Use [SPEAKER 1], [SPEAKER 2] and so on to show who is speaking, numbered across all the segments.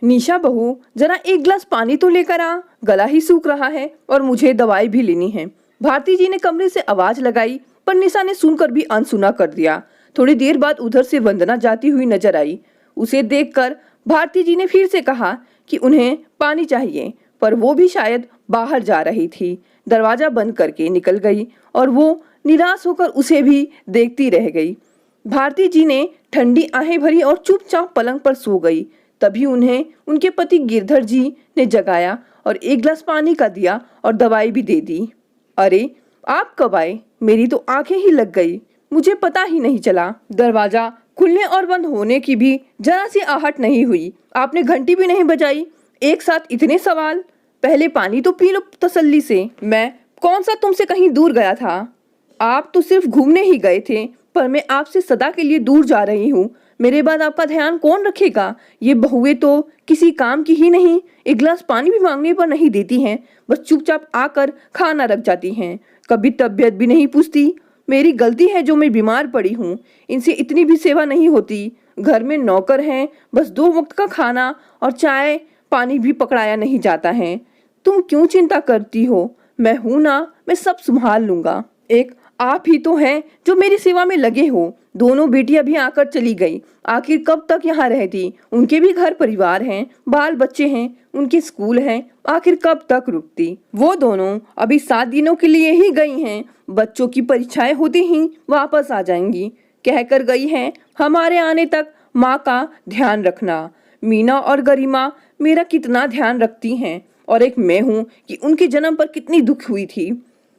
[SPEAKER 1] निशा बहू, जरा एक गिलास पानी तो लेकर आ, गला ही सूख रहा है और मुझे दवाई भी लेनी है। भारती जी ने कमरे से आवाज लगाई, पर निशा ने सुनकर भी अनसुना कर दिया। थोड़ी देर बाद उधर से वंदना जाती हुई नजर आई। उसे देखकर भारती जी ने फिर से कहा कि उन्हें पानी चाहिए, पर वो भी शायद बाहर जा रही थी। दरवाजा बंद करके निकल गई और वो निराश होकर उसे भी देखती रह गई। भारती जी ने ठंडी आहें भरी और चुपचाप पलंग पर सो गई। तभी उन्हें उनके पति गिरधर जी ने जगाया और एक गिलास पानी का दिया और दवाई भी दे दी। अरे, आप कब आए? मेरी तो आंखें ही लग गई, मुझे पता ही नहीं चला। दरवाजा खुलने और बंद होने की भी जरा सी आहट नहीं हुई। आपने घंटी भी नहीं बजाई। एक साथ इतने सवाल। पहले पानी तो पी लो तसल्ली से। मैं कौन सा तुमसे कहीं दूर गया था? आप तो सिर्फ घूमने ही गए थे, पर मैं आपसे सदा के लिए दूर जा रही हूँ। मेरे बाद आपका ध्यान कौन रखेगा? ये बहुएं तो किसी काम की ही नहीं। एक गिलास पानी भी मांगने पर नहीं देती हैं, बस चुपचाप आकर खाना रख जाती हैं। कभी तबीयत भी नहीं पूछती। मेरी गलती है जो मैं बीमार पड़ी हूँ। इनसे इतनी भी सेवा नहीं होती। घर में नौकर हैं, बस 2 वक्त का खाना और चाय पानी भी पकड़ाया नहीं जाता है। तुम क्यों चिंता करती हो? मैं हूं ना, मैं सब संभाल लूंगा। एक आप ही तो हैं जो मेरी सेवा में लगे हो। दोनों बेटियां भी आकर चली गई। आखिर कब तक यहाँ रहती? उनके भी घर परिवार हैं, बाल बच्चे हैं, उनके स्कूल हैं। आखिर कब तक रुकती? वो दोनों अभी 7 दिनों के लिए ही गई हैं। बच्चों की परीक्षाएं होती ही वापस आ जाएंगी। कहकर गई हैं, हमारे आने तक माँ का ध्यान रखना। मीना और गरिमा मेरा कितना ध्यान रखती हैं, और एक मैं हूँ कि उनके जन्म पर कितनी दुख हुई थी।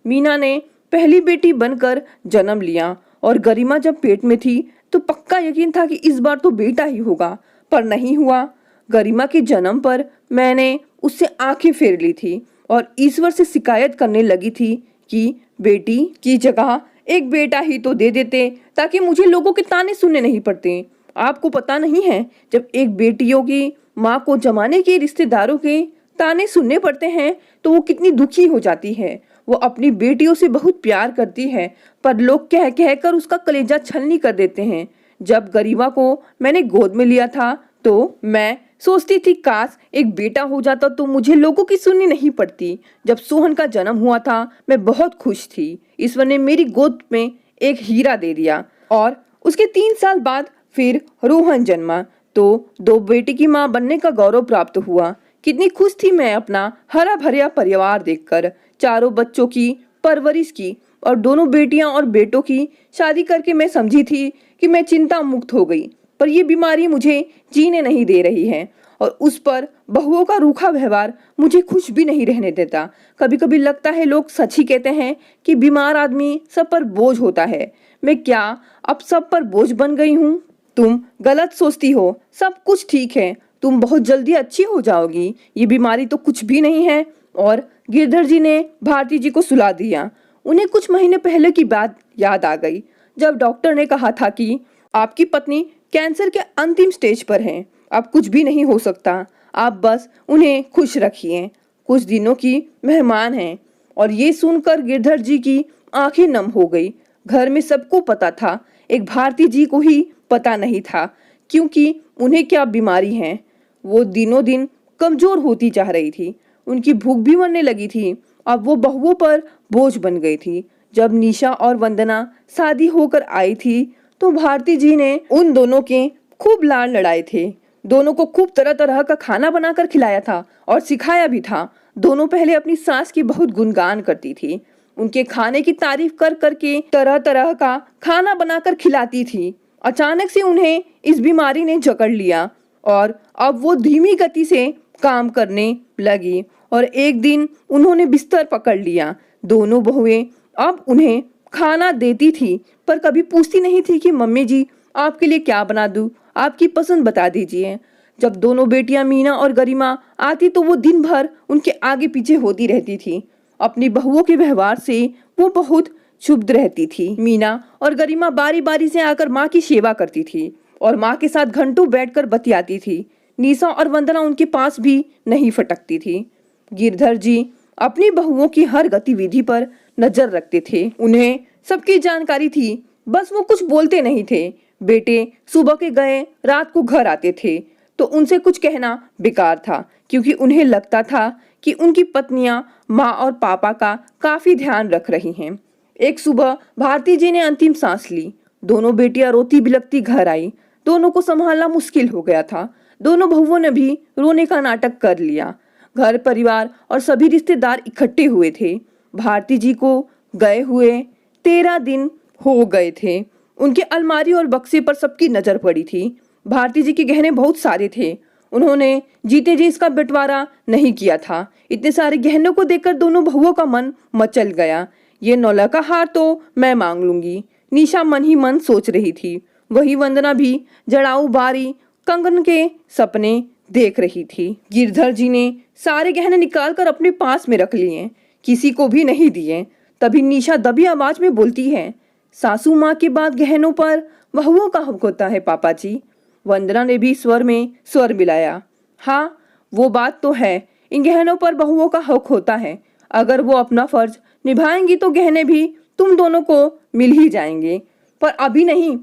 [SPEAKER 1] मीना ने पहली बेटी बनकर जन्म लिया और गरिमा जब पेट में थी तो पक्का यकीन था कि इस बार तो बेटा ही होगा, पर नहीं हुआ। गरिमा के जन्म पर मैंने उससे आंखें फेर ली थी और ईश्वर से शिकायत करने लगी थी कि बेटी की जगह एक बेटा ही तो दे देते, ताकि मुझे लोगों के ताने सुनने नहीं पड़ते। आपको पता नहीं है, जब एक बेटियों की माँ को जमाने के रिश्तेदारों के ताने सुनने पड़ते हैं तो वो कितनी दुखी हो जाती है। वो अपनी बेटियों से बहुत प्यार करती है, पर लोग कह कह कर उसका कलेजा छलनी कर देते हैं। जब गरिमा को मैंने गोद में लिया था तो मैं सोचती थी काश एक बेटा हो जाता तो मुझे लोगों की सुननी नहीं पड़ती। जब सोहन का जन्म हुआ था मैं बहुत खुश थी। ईश्वर ने मेरी गोद में एक हीरा दे दिया और उसके 3 साल बाद फिर रोहन जन्मा तो 2 बेटी की माँ बनने का गौरव प्राप्त हुआ। कितनी खुश थी मैं अपना हरा भरा परिवार देखकर। चारों बच्चों की परवरिश की और दोनों बेटियां और बेटों की शादी करके मैं समझी थी कि मैं चिंता मुक्त हो गई, पर यह बीमारी मुझे जीने नहीं दे रही है और उस पर बहुओं का रूखा व्यवहार मुझे खुश भी नहीं रहने देता। कभी कभी लगता है लोग सच ही कहते हैं कि बीमार आदमी सब पर बोझ होता है। मैं क्या अब सब पर बोझ बन गई हूँ? तुम गलत सोचती हो, सब कुछ ठीक है, तुम बहुत जल्दी अच्छी हो जाओगी, ये बीमारी तो कुछ भी नहीं है। और गिरधर जी ने भारती जी को सुला दिया। उन्हें कुछ महीने पहले की बात याद आ गई, जब डॉक्टर ने कहा था कि आपकी पत्नी कैंसर के अंतिम स्टेज पर हैं, अब कुछ भी नहीं हो सकता, आप बस उन्हें खुश रखिए, कुछ दिनों की मेहमान हैं। और ये सुनकर गिरधर जी की आंखें नम हो गई। घर में सबको पता था, एक भारती जी को ही पता नहीं था, क्योंकि उन्हें क्या बीमारी है। वो दिनों दिन कमजोर होती जा रही थी, उनकी भूख भी मरने लगी थी। अब वो बहुओं पर बोझ बन गई थी। जब निशा और वंदना शादी होकर आई थी तो भारती जी ने उन दोनों के खूब लाड़ लड़ाए थे। दोनों को खूब तरह तरह का खाना बनाकर खिलाया था और सिखाया भी था। दोनों पहले अपनी सास की बहुत गुणगान करती थी, उनके खाने की तारीफ कर करके तरह तरह का खाना बनाकर खिलाती थी। अचानक से उन्हें इस बीमारी ने जकड़ लिया और अब वो धीमी गति से काम करने लगी और एक दिन उन्होंने बिस्तर पकड़ लिया। दोनों बहुएं अब उन्हें खाना देती थी, पर कभी पूछती नहीं थी कि मम्मी जी आपके लिए क्या बना दूं, आपकी पसंद बता दीजिए। जब दोनों बेटियां मीना और गरिमा आती तो वो दिन भर उनके आगे पीछे होती रहती थी। अपनी बहुओं के व्यवहार से वो बहुत क्षुब्ध रहती थी। मीना और गरिमा बारी बारी से आकर माँ की सेवा करती थी और माँ के साथ घंटों बैठकर बतियाती थी। निशा और वंदना उनके पास भी नहीं फटकती थी। गिरधर जी अपनी बहुओं की हर गतिविधि पर नजर रखते थे। उन्हें सबकी जानकारी थी, बस वो कुछ बोलते नहीं थे। बेटे सुबह के गए रात को घर आते थे। तो उनसे कुछ कहना बेकार था, क्योंकि उन्हें लगता था कि उनकी पत्नियां माँ और पापा का काफी ध्यान रख रही हैं। एक सुबह भारती जी ने अंतिम सांस ली। दोनों बेटियां रोती बिलखती घर आई। दोनों को संभालना मुश्किल हो गया था। दोनों बहुओं ने भी रोने का नाटक कर लिया। घर परिवार और सभी रिश्तेदार इकट्ठे हुए थे। भारती जी को गए हुए 13 दिन हो गए थे। उनके अलमारी और बक्से पर सबकी नजर पड़ी थी। भारती जी के गहने बहुत सारे थे। उन्होंने जीते जी इसका बंटवारा नहीं किया था। इतने सारे गहनों को देखकर दोनों बहुओं का मन मचल गया। ये 9 लाख का हार तो मैं मांग लूंगी, निशा मन ही मन सोच रही थी। वही वंदना भी जड़ाऊ बारी कंगन के सपने देख रही थी। गिरधर जी ने सारे गहने निकालकर अपने पास में रख लिए, किसी को भी नहीं दिए। तभी निशा दबी आवाज में बोलती है, सासू माँ के बाद गहनों पर बहुओं का हक होता है पापा जी। वंदना ने भी स्वर में स्वर मिलाया। हाँ, वो बात तो है, इन गहनों पर बहुओं का हक होता है। अगर वो अपना फर्ज निभाएंगी तो गहने भी तुम दोनों को मिल ही जाएंगे, पर अभी नहीं।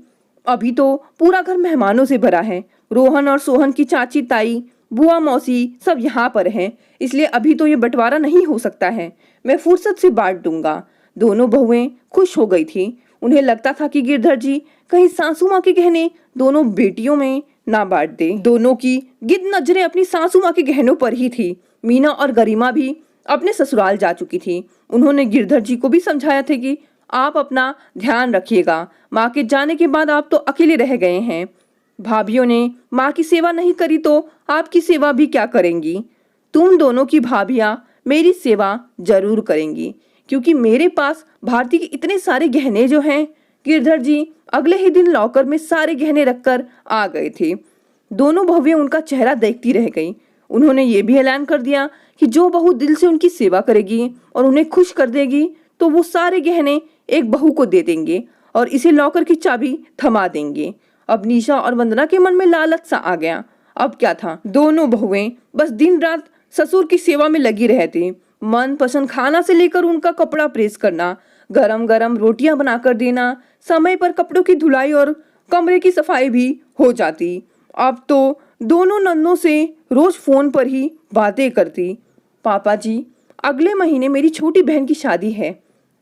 [SPEAKER 1] अभी तो पूरा घर मेहमानों से भरा है। रोहन और सोहन की चाची, ताई, बुआ, मौसी सब यहाँ पर हैं, इसलिए अभी तो ये बंटवारा नहीं हो सकता है। मैं फुर्सत से बांट दूंगा। दोनों बहुएं खुश हो गई थी। उन्हें लगता था कि गिरधर जी कहीं सासू माँ के गहने दोनों बेटियों में ना बांट दे। दोनों की गिद्ध नजरें अपनी सासू माँ के गहनों पर ही थी। मीना और गरिमा भी अपने ससुराल जा चुकी थी। उन्होंने गिरधर जी को भी समझाया था कि आप अपना ध्यान रखिएगा, माँ के जाने के बाद आप तो अकेले रह गए हैं। भाभियों ने माँ की सेवा नहीं करी तो आपकी सेवा भी क्या करेंगी। तुम दोनों की भाभियाँ मेरी सेवा जरूर करेंगी, क्योंकि मेरे पास भारती के इतने सारे गहने जो हैं। गिरधर जी अगले ही दिन लॉकर में सारे गहने रखकर आ गए थे। दोनों बहुएं उनका चेहरा देखती रह गई। उन्होंने ये भी ऐलान कर दिया कि जो बहू दिल से उनकी सेवा करेगी और उन्हें खुश कर देगी तो वो सारे गहने एक बहू को दे देंगे और इसे लॉकर की चाबी थमा देंगे। अब निशा और वंदना के मन में लालच सा आ गया। अब क्या था, दोनों बहुएं बस दिन रात ससुर की सेवा में लगी रहती। मन पसंद खाना से लेकर उनका कपड़ा प्रेस करना, गरम गरम रोटियां बनाकर देना, समय पर कपड़ों की धुलाई और कमरे की सफाई भी हो जाती। अब तो दोनों नन्नों से रोज फोन पर ही बातें करती। पापा जी, अगले महीने मेरी छोटी बहन की शादी है,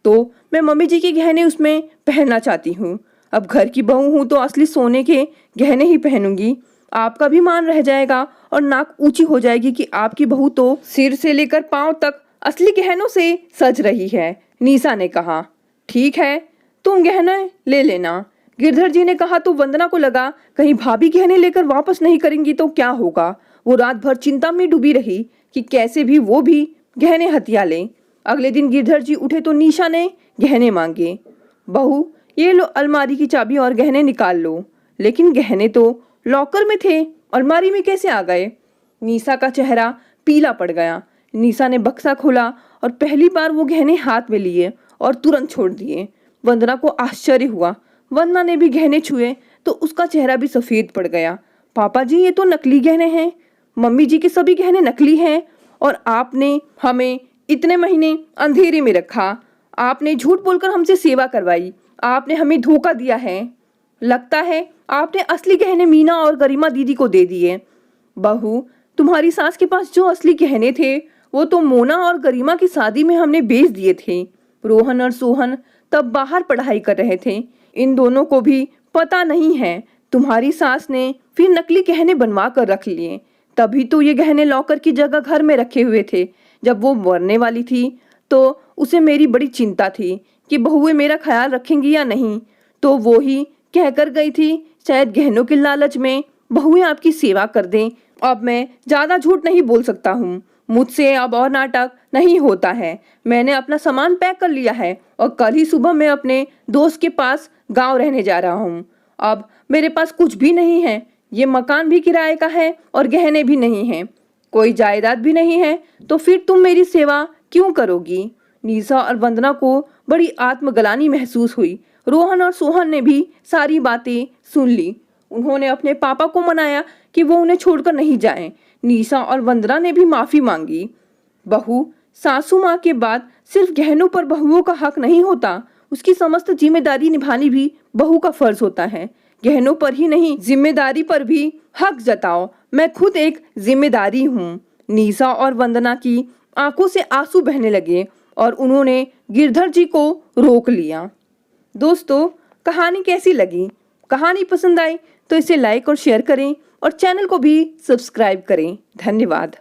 [SPEAKER 1] तो मैं मम्मी जी के गहने उसमें पहनना चाहती हूँ। अब घर की बहू हूँ तो असली सोने के गहने ही पहनूंगी। आपका भी मान रह जाएगा और नाक ऊंची हो जाएगी कि आपकी बहू तो सिर से लेकर पांव तक असली गहनों से सज रही है। निशा ने कहा, ठीक है, तुम गहने ले लेना। गिरधर जी ने कहा तो वंदना को लगा कहीं भाभी गहने लेकर वापस नहीं करेंगी तो क्या होगा। वो रात भर चिंता में डूबी रही कि कैसे भी वो भी गहने हथिया लें। अगले दिन गिरधर जी उठे तो निशा ने गहने मांगे। बहू, ये लो अलमारी की चाबी और गहने निकाल लो। लेकिन गहने तो लॉकर में थे, अलमारी में कैसे आ गए। निशा का चेहरा पीला पड़ गया। निशा ने बक्सा खोला और पहली बार वो गहने हाथ में लिए और तुरंत छोड़ दिए। वंदना को आश्चर्य हुआ। वंदना ने भी गहने छुए तो उसका चेहरा भी सफेद पड़ गया। पापा जी, ये तो नकली गहने हैं। मम्मी जी के सभी गहने नकली हैं और आपने हमें इतने महीने अंधेरे में रखा। आपने झूठ बोलकर हमसे सेवा करवाई। आपने हमें धोखा दिया है। लगता है आपने असली गहने मीना और गरिमा दीदी को दे दिए। बहू, तुम्हारी सास के पास जो असली गहने थे वो तो मोना और गरिमा की शादी में हमने बेच दिए थे। रोहन और सोहन तब बाहर पढ़ाई कर रहे थे। इन दोनों को भी पता नहीं है। तुम्हारी सास ने फिर नकली गहने बनवा कर रख लिए। तभी तो ये गहने लॉकर की जगह घर में रखे हुए थे। जब वो मरने वाली थी तो उसे मेरी बड़ी चिंता थी कि बहुएं मेरा ख्याल रखेंगी या नहीं, तो वो ही कहकर गई थी शायद गहनों के लालच में बहुएं आपकी सेवा कर दें। अब मैं ज्यादा झूठ नहीं बोल सकता हूँ। मुझसे अब और नाटक नहीं होता है। मैंने अपना सामान पैक कर लिया है और कल ही सुबह मैं अपने दोस्त के पास गांव रहने जा रहा हूँ। अब मेरे पास कुछ भी नहीं है। ये मकान भी किराए का है और गहने भी नहीं हैं। कोई जायदाद भी नहीं है, तो फिर तुम मेरी सेवा क्यों करोगी। निशा और वंदना को बड़ी आत्मग्लानि महसूस हुई। रोहन और सोहन ने भी सारी बातें सुन ली। उन्होंने अपने पापा को मनाया कि वो उन्हें छोड़कर नहीं जाएं। निशा और वंदना ने भी माफी मांगी। बहू, सासू माँ के बाद सिर्फ गहनों पर बहुओं का हक नहीं होता, उसकी समस्त जिम्मेदारी निभानी भी बहू का फर्ज होता है। गहनों पर ही नहीं, जिम्मेदारी पर भी हक जताओ। मैं खुद एक जिम्मेदारी हूँ। निशा और वंदना की आंखों से आंसू बहने लगे और उन्होंने गिरधर जी को रोक लिया। दोस्तों, कहानी कैसी लगी? कहानी पसंद आई तो इसे लाइक और शेयर करें और चैनल को भी सब्सक्राइब करें। धन्यवाद।